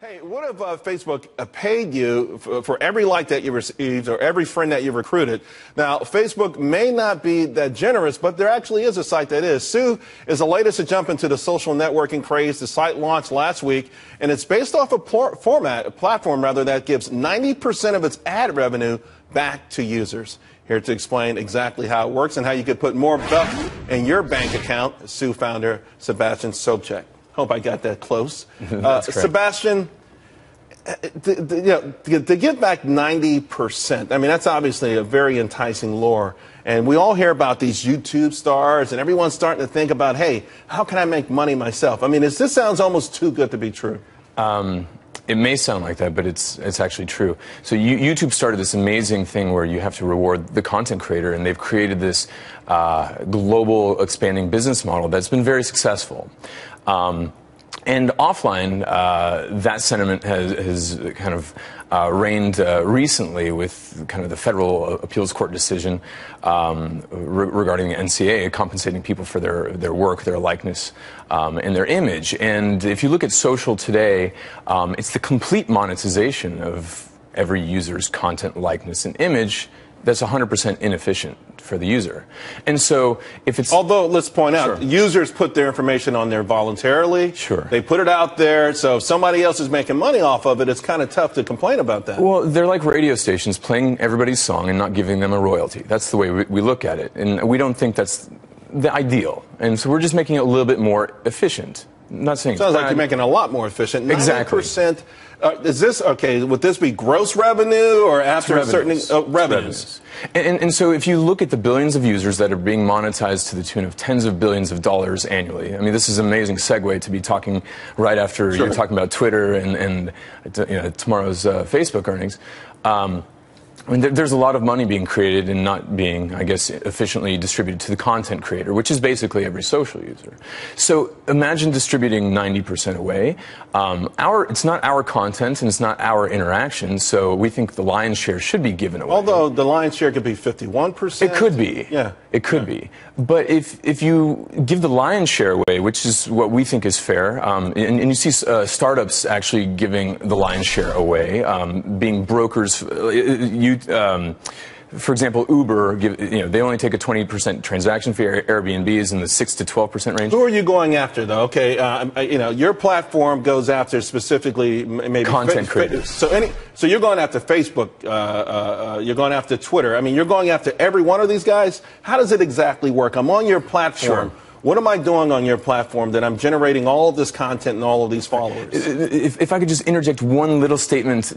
Hey, what if Facebook paid you for every like that you received or every friend that you recruited? Now, Facebook may not be that generous, but there actually is a site that is. Sue is the latest to jump into the social networking craze. The site launched last week, and it's based off a platform that gives 90% of its ad revenue back to users. Here to explain exactly how it works and how you could put more buck in your bank account, Sue founder Sebastian Sobczak. Hope I got that close. Sebastian, to give back 90%, I mean, that's obviously a very enticing lure. And we all hear about these YouTube stars, and everyone's starting to think about, hey, how can I make money myself? I mean, this sounds almost too good to be true. It may sound like that, but it's actually true. So YouTube started this amazing thing where you have to reward the content creator, and they've created this global expanding business model that's been very successful. And offline, that sentiment has kind of reigned recently with kind of the federal appeals court decision regarding the NCA compensating people for their work, their likeness, and their image. And if you look at social today, it's the complete monetization of every user's content, likeness, and image that's 100% inefficient for the user. And so if it's... Although, let's point out, users put their information on there voluntarily. Sure. They put it out there, so if somebody else is making money off of it, it's kind of tough to complain about that. Well, they're like radio stations playing everybody's song and not giving them a royalty. That's the way we look at it. And we don't think that's the ideal. And so we're just making it a little bit more efficient. I'm not saying sounds like you're making it a lot more efficient. 90%. Exactly. Is this, okay, would this be gross revenue or after a certain revenues? And so if you look at the billions of users that are being monetized to the tune of tens of billions of dollars annually, I mean, this is an amazing segue to be talking right after you're talking about Twitter and tomorrow's Facebook earnings. I mean, there's a lot of money being created and not being, I guess, efficiently distributed to the content creator, which is basically every social user. So imagine distributing 90% away. It's not our content and it's not our interaction, so we think the lion's share should be given away. Although the lion's share could be 51%. It could be. Yeah. It could be. But if you give the lion's share away, which is what we think is fair, and you see startups actually giving the lion's share away, being brokers, for example, Uber, they only take a 20% transaction fee. Airbnb is in the 6 to 12% range. Who are you going after, though? Okay, your platform goes after specifically maybe content creators. So you're going after Facebook. You're going after Twitter. I mean, you're going after every one of these guys. How does it exactly work? I'm on your platform. Sure. What am I doing on your platform that I'm generating all of this content and all of these followers? If I could just interject one little statement,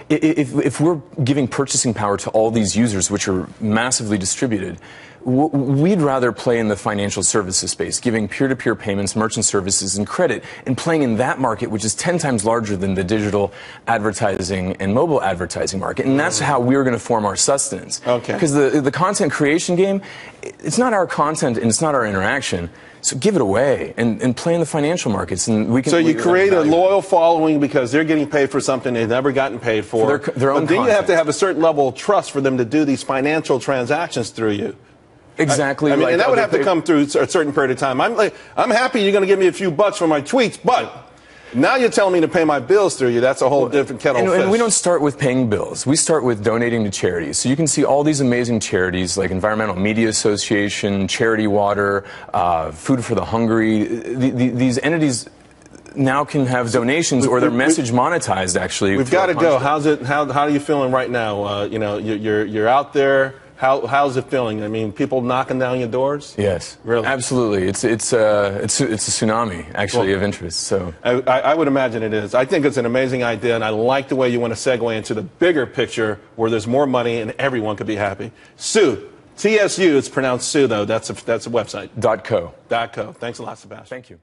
if we're giving purchasing power to all these users, which are massively distributed, we'd rather play in the financial services space, giving peer-to-peer payments, merchant services, and credit, and playing in that market, which is 10 times larger than the digital advertising and mobile advertising market. And that's how we're going to form our sustenance. Okay. Because the content creation game, it's not our content and it's not our interaction. So give it away and play in the financial markets, and we can. So you create a loyal following because they're getting paid for something they've never gotten paid for. Their own but then content. You have to have a certain level of trust for them to do these financial transactions through you. Exactly. I mean, and that would have to come through a certain period of time. I'm happy you're going to give me a few bucks for my tweets, but now you're telling me to pay my bills through you. That's a whole different kettle of fish. And we don't start with paying bills. We start with donating to charities. So you can see all these amazing charities like Environmental Media Association, Charity Water, Food for the Hungry. These entities now can have donations or their message monetized, actually. We've got to go. How are you feeling right now? You're out there. How's it feeling? I mean, people knocking down your doors? Yes, really, absolutely. It's a tsunami actually of interest. So I would imagine it is. I think it's an amazing idea, and I like the way you want to segue into the bigger picture where there's more money and everyone could be happy. Sue, TSU. It's pronounced Sue though. That's a website. .co. .co. Thanks a lot, Sebastian. Thank you.